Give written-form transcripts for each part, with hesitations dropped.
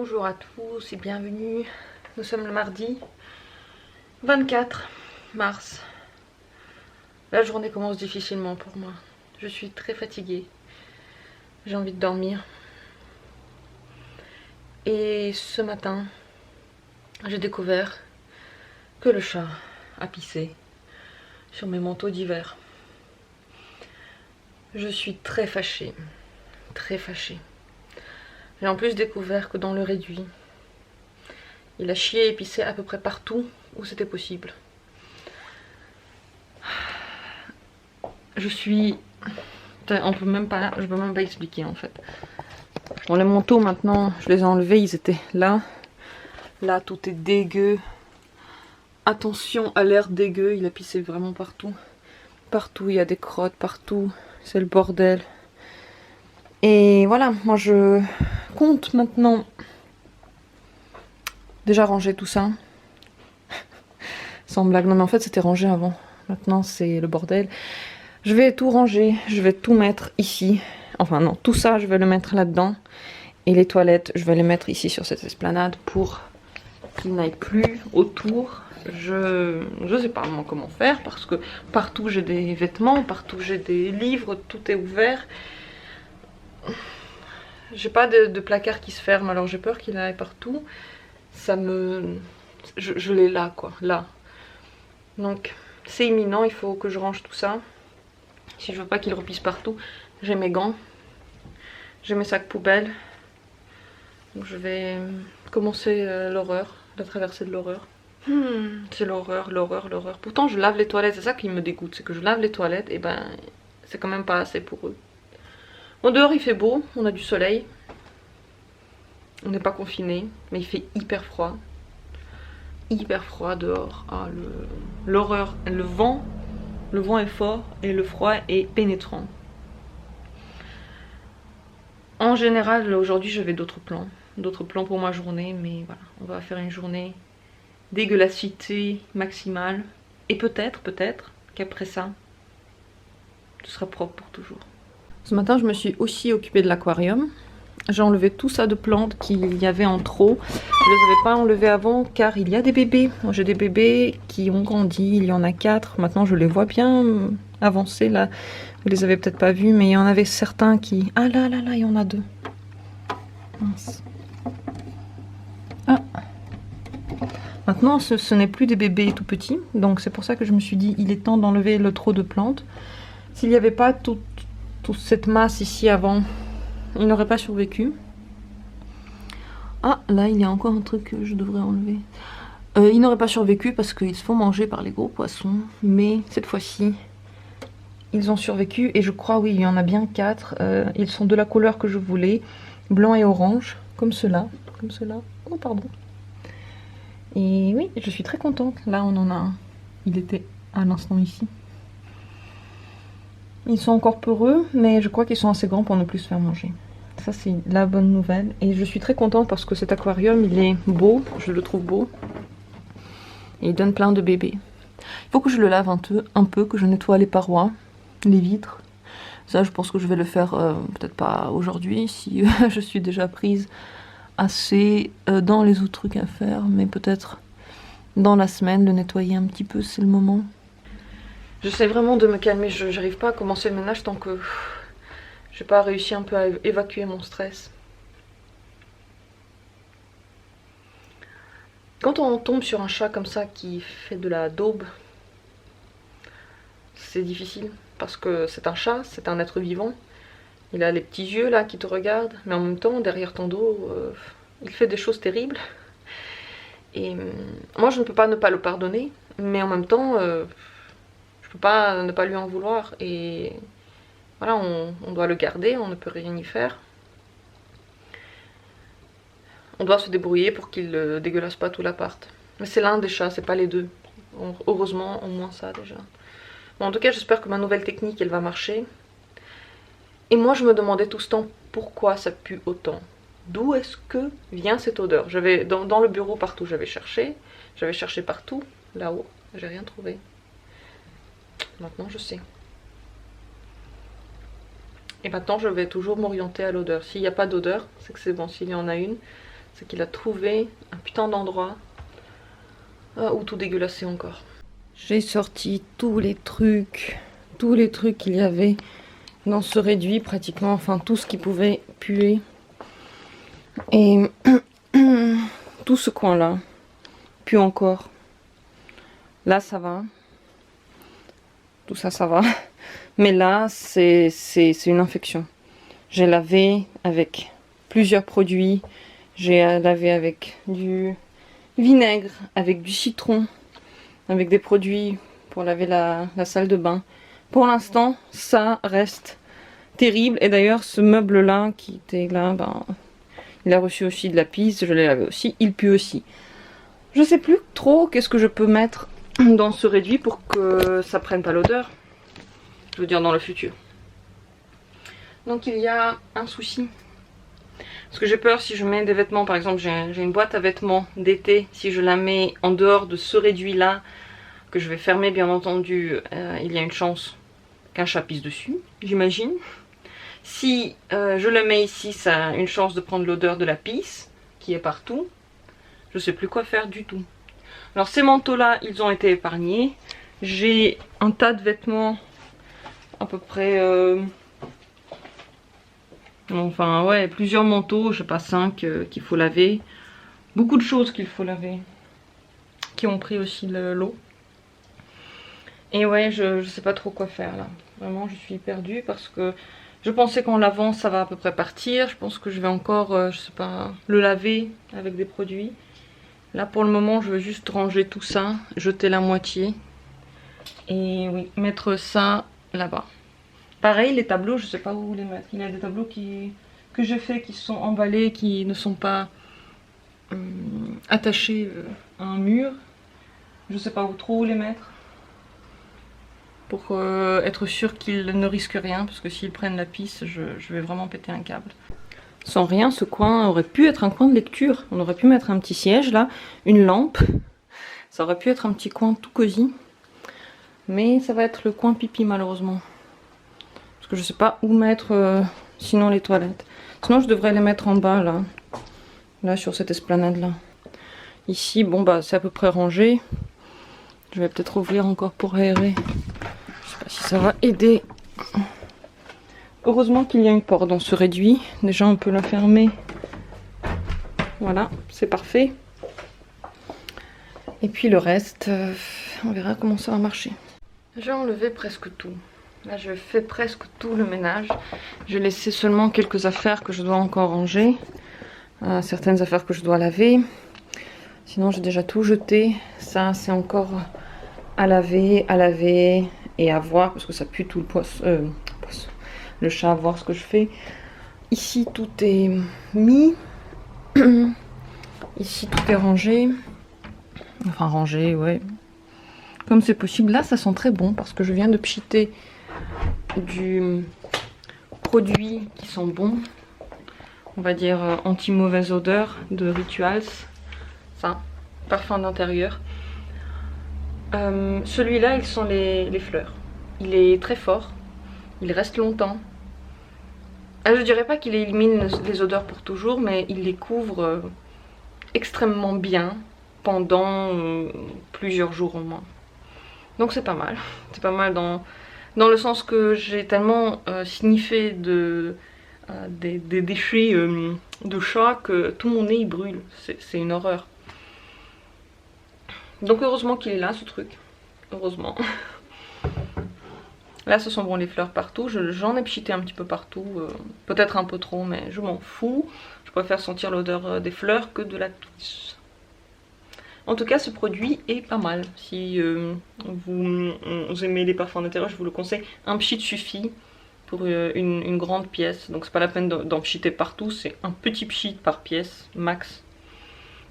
Bonjour à tous et bienvenue. Nous sommes le mardi 24 mars. La journée commence difficilement pour moi. Je suis très fatiguée. J'ai envie de dormir. Et ce matin, j'ai découvert que le chat a pissé sur mes manteaux d'hiver. Je suis très fâchée. Très fâchée. J'ai en plus découvert que dans le réduit, il a chié et pissé à peu près partout où c'était possible. Je suis... je peux même pas expliquer en fait. Bon, les manteaux maintenant, je les ai enlevés, ils étaient là. Là, tout est dégueu. Attention à l'air dégueu, il a pissé vraiment partout. Partout, il y a des crottes, partout. C'est le bordel. Et voilà, moi je compte maintenant déjà ranger tout ça. Sans blague, non mais en fait c'était rangé avant. Maintenant c'est le bordel. Je vais tout ranger, je vais tout mettre ici. Enfin non, tout ça je vais le mettre là-dedans. Et les toilettes, je vais les mettre ici sur cette esplanade pour qu'il n'aille plus autour. Je sais pas vraiment comment faire parce que partout j'ai des vêtements, partout j'ai des livres, tout est ouvert. J'ai pas de placard qui se ferme, alors j'ai peur qu'il aille partout. Ça me... Je l'ai là, quoi, là. Donc, c'est imminent, il faut que je range tout ça. Si je veux pas qu'il repisse partout, j'ai mes gants. J'ai mes sacs poubelles. Donc je vais commencer l'horreur, la traversée de l'horreur. C'est l'horreur, l'horreur, l'horreur. Pourtant, je lave les toilettes, c'est ça qui me dégoûte. C'est que je lave les toilettes, et ben, c'est quand même pas assez pour eux. Bon, dehors il fait beau, on a du soleil. On n'est pas confiné, mais il fait hyper froid. Hyper froid dehors. Ah, l'horreur. Le vent est fort et le froid est pénétrant. En général, aujourd'hui, j'avais d'autres plans. D'autres plans pour ma journée, mais voilà. On va faire une journée dégueulassité maximale. Et peut-être qu'après ça, tout sera propre pour toujours. Ce matin, je me suis aussi occupée de l'aquarium. J'ai enlevé tout ça de plantes qu'il y avait en trop. Je ne les avais pas enlevées avant car il y a des bébés. J'ai des bébés qui ont grandi, il y en a 4. Maintenant, je les vois bien avancer là. Vous les avez peut-être pas vus, mais il y en avait certains qui... Ah là, il y en a 2. Mince. Ah. Maintenant, ce n'est plus des bébés tout petits. Donc c'est pour ça que je me suis dit, il est temps d'enlever le trop de plantes. S'il n'y avait pas toute cette masse ici avant, il n'aurait pas survécu. Ah, là, il y a encore un truc que je devrais enlever. Il n'aurait pas survécu parce qu'ils se font manger par les gros poissons. Mais cette fois-ci, ils ont survécu. Et je crois, oui, il y en a bien 4. Ils sont de la couleur que je voulais. Blanc et orange, comme cela. Comme cela. Oh, pardon. Et oui, je suis très contente. Là, on en a un. Il était à l'instant ici. Ils sont encore peureux, mais je crois qu'ils sont assez grands pour ne plus se faire manger. Ça, c'est la bonne nouvelle. Et je suis très contente parce que cet aquarium, il est beau. Je le trouve beau. Et il donne plein de bébés. Il faut que je le lave un peu, que je nettoie les parois, les vitres. Ça, je pense que je vais le faire peut-être pas aujourd'hui, si je suis déjà prise assez dans les autres trucs à faire. Mais peut-être dans la semaine, le nettoyer un petit peu, c'est le moment. J'essaie vraiment de me calmer, je n'arrive pas à commencer le ménage tant que j'ai pas réussi un peu à évacuer mon stress. Quand on tombe sur un chat comme ça qui fait de la daube, c'est difficile parce que c'est un chat, c'est un être vivant. Il a les petits yeux là qui te regardent, mais en même temps, derrière ton dos, il fait des choses terribles. Et moi, je ne peux pas ne pas le pardonner, mais en même temps... je peux pas ne pas lui en vouloir et voilà, on doit le garder, on ne peut rien y faire. On doit se débrouiller pour qu'il ne dégueulasse pas tout l'appart. Mais c'est l'un des chats, c'est pas les deux. Heureusement, au moins ça déjà. Bon, en tout cas, j'espère que ma nouvelle technique, elle va marcher. Et moi, je me demandais tout ce temps pourquoi ça pue autant. D'où est-ce que vient cette odeur? J'avais dans le bureau partout, j'avais cherché partout, là-haut, j'ai rien trouvé. Maintenant je sais. Et maintenant je vais toujours m'orienter à l'odeur. S'il n'y a pas d'odeur, c'est que c'est bon. S'il y en a une, c'est qu'il a trouvé un putain d'endroit où tout dégueulasser encore. J'ai sorti tous les trucs qu'il y avait dans ce réduit pratiquement, enfin tout ce qui pouvait puer. Et tout ce coin là pue encore. Là ça va. Tout ça ça va. Mais là c'est une infection. J'ai lavé avec plusieurs produits. J'ai lavé avec du vinaigre, avec du citron, avec des produits pour laver la salle de bain. Pour l'instant, ça reste terrible. Et d'ailleurs, ce meuble-là qui était là, ben, il a reçu aussi de la pisse. Je l'ai lavé aussi. Il pue aussi. Je sais plus trop qu'est-ce que je peux mettre dans ce réduit pour que ça prenne pas l'odeur. Je veux dire dans le futur. Donc il y a un souci. Parce que j'ai peur si je mets des vêtements, par exemple j'ai une boîte à vêtements d'été, si je la mets en dehors de ce réduit là, que je vais fermer bien entendu, il y a une chance qu'un chat pisse dessus, j'imagine. Si je le mets ici, ça a une chance de prendre l'odeur de la pisse, qui est partout. Je sais plus quoi faire du tout. Alors ces manteaux là, ils ont été épargnés. J'ai un tas de vêtements, à peu près... enfin ouais, plusieurs manteaux, je sais pas, 5 qu'il faut laver. Beaucoup de choses qu'il faut laver. Qui ont pris aussi l'eau. Et ouais, je sais pas trop quoi faire là. Vraiment, je suis perdue parce que je pensais qu'en lavant ça va à peu près partir. Je pense que je vais encore, je sais pas, le laver avec des produits. Là pour le moment, je veux juste ranger tout ça, jeter la moitié. Et oui, mettre ça là-bas. Pareil, les tableaux, je sais pas où les mettre. Il y a des tableaux que j'ai fait qui sont emballés, qui ne sont pas attachés à un mur. Je sais pas où les mettre. Pour être sûr qu'ils ne risquent rien, parce que s'ils prennent la pisse, je vais vraiment péter un câble. Sans rien, ce coin aurait pu être un coin de lecture. On aurait pu mettre un petit siège là, une lampe. Ça aurait pu être un petit coin tout cosy. Mais ça va être le coin pipi malheureusement. Parce que je sais pas où mettre sinon les toilettes. Sinon je devrais les mettre en bas là. Là sur cette esplanade là. Ici bon bah c'est à peu près rangé. Je vais peut-être ouvrir encore pour aérer. Je sais pas si ça va aider. Heureusement qu'il y a une porte dans ce réduit. Déjà on peut la fermer. Voilà, c'est parfait. Et puis le reste, on verra comment ça va marcher. J'ai enlevé presque tout. Là je fais presque tout le ménage. J'ai laissé seulement quelques affaires que je dois encore ranger. Certaines affaires que je dois laver. Sinon j'ai déjà tout jeté. Ça c'est encore à laver et à voir parce que ça pue tout le poisson. Le chat, à voir ce que je fais. Ici tout est mis. Ici tout est rangé. Enfin rangé, ouais. Comme c'est possible. Là ça sent très bon parce que je viens de pchiter du produit qui sent bon. On va dire anti-mauvaise odeur de Rituals. Ça, parfum d'intérieur. Celui-là il sent les fleurs. Il est très fort. Il reste longtemps. Je dirais pas qu'il élimine les odeurs pour toujours, mais il les couvre extrêmement bien pendant plusieurs jours au moins. Donc c'est pas mal. C'est pas mal dans le sens que j'ai tellement sniffé des déchets de chat que tout mon nez il brûle. C'est une horreur. Donc heureusement qu'il est là ce truc. Heureusement. Là ce sont bon les fleurs partout, j'en ai pchité un petit peu partout, peut-être un peu trop mais je m'en fous. Je préfère sentir l'odeur des fleurs que de la tousse. En tout cas ce produit est pas mal, si vous aimez les parfums d'intérieur je vous le conseille. Un pchit suffit pour une grande pièce, donc c'est pas la peine d'en pchiter partout, c'est un petit pchit par pièce max.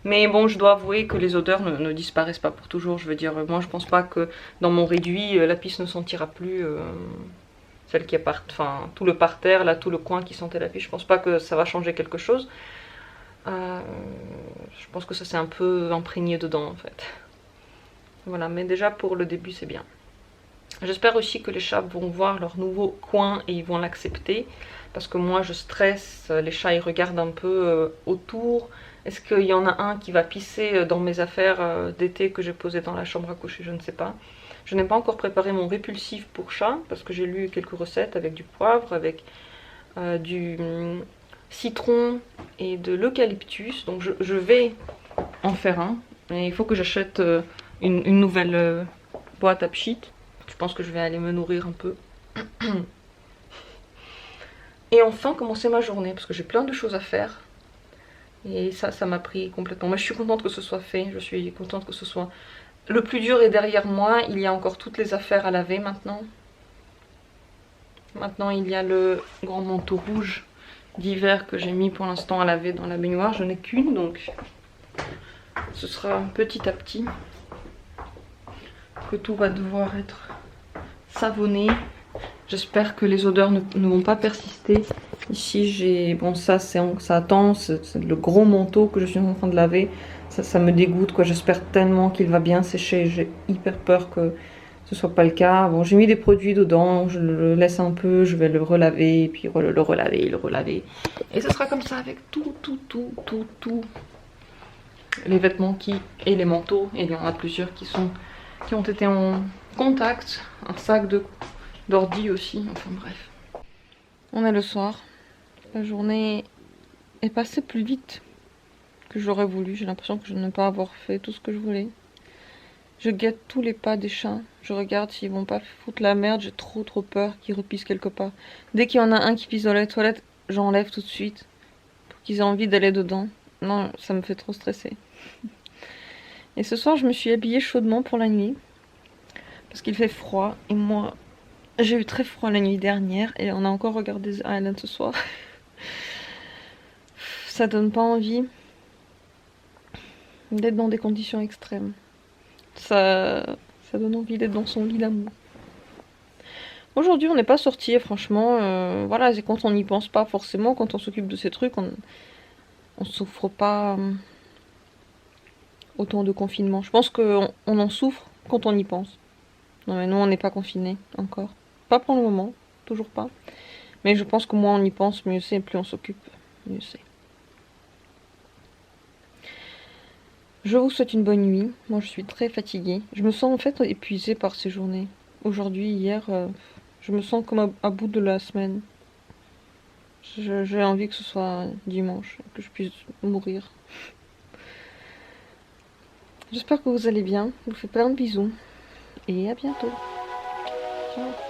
Mais bon, je dois avouer que les odeurs ne disparaissent pas pour toujours. Je veux dire, moi je pense pas que dans mon réduit, la pisse ne sentira plus celle qui est enfin tout le parterre, là, tout le coin qui sentait la pisse. Je pense pas que ça va changer quelque chose. Je pense que ça s'est un peu imprégné dedans en fait. Voilà, mais déjà pour le début c'est bien. J'espère aussi que les chats vont voir leur nouveau coin et ils vont l'accepter. Parce que moi je stresse, les chats ils regardent un peu autour. Est-ce qu'il y en a un qui va pisser dans mes affaires d'été que j'ai posées dans la chambre à coucher? Je ne sais pas. Je n'ai pas encore préparé mon répulsif pour chat parce que j'ai lu quelques recettes avec du poivre, avec du citron et de l'eucalyptus. Donc je vais en faire un. Et il faut que j'achète une nouvelle boîte à pchit. Je pense que je vais aller me nourrir un peu. Et enfin commencer ma journée parce que j'ai plein de choses à faire. Et ça m'a pris complètement. Moi je suis contente que ce soit fait. Je suis contente que ce soit... Le plus dur est derrière moi. Il y a encore toutes les affaires à laver maintenant. Maintenant il y a le grand manteau rouge d'hiver que j'ai mis pour l'instant à laver dans la baignoire. Je n'ai qu'une donc ce sera petit à petit que tout va devoir être savonné. J'espère que les odeurs ne vont pas persister. Ici j'ai... Bon ça attend, c'est le gros manteau que je suis en train de laver. Ça me dégoûte quoi, j'espère tellement qu'il va bien sécher. J'ai hyper peur que ce soit pas le cas. Bon j'ai mis des produits dedans, je le laisse un peu, je vais le relaver, et puis le relaver. Et ce sera comme ça avec tout. Les vêtements et les manteaux, et il y en a plusieurs qui ont été en contact. Un sac d'ordi aussi, enfin bref. On est le soir. La journée est passée plus vite que j'aurais voulu. J'ai l'impression que je n'ai pas avoir fait tout ce que je voulais. Je guette tous les pas des chats. Je regarde s'ils vont pas foutre la merde. J'ai trop peur qu'ils repissent quelque part. Dès qu'il y en a un qui pisse dans les toilettes, j'enlève tout de suite. Pour qu'ils aient envie d'aller dedans. Non, ça me fait trop stresser. Et ce soir, je me suis habillée chaudement pour la nuit. Parce qu'il fait froid. Et moi, j'ai eu très froid la nuit dernière. Et on a encore regardé The Island ce soir. Ça donne pas envie d'être dans des conditions extrêmes. Ça donne envie d'être dans son lit d'amour. Aujourd'hui, on n'est pas sorti, franchement. Voilà, c'est quand on n'y pense pas forcément, quand on s'occupe de ces trucs, on souffre pas autant de confinement. Je pense qu'on en souffre quand on y pense. Non, mais nous, on n'est pas confinés encore. Pas pour le moment, toujours pas. Mais je pense que moins on y pense, mieux c'est, plus on s'occupe, mieux c'est. Je vous souhaite une bonne nuit. Moi, je suis très fatiguée. Je me sens en fait épuisée par ces journées. Aujourd'hui, hier, je me sens comme à bout de la semaine. J'ai envie que ce soit dimanche, que je puisse mourir. J'espère que vous allez bien. Je vous fais plein de bisous. Et à bientôt. Ciao.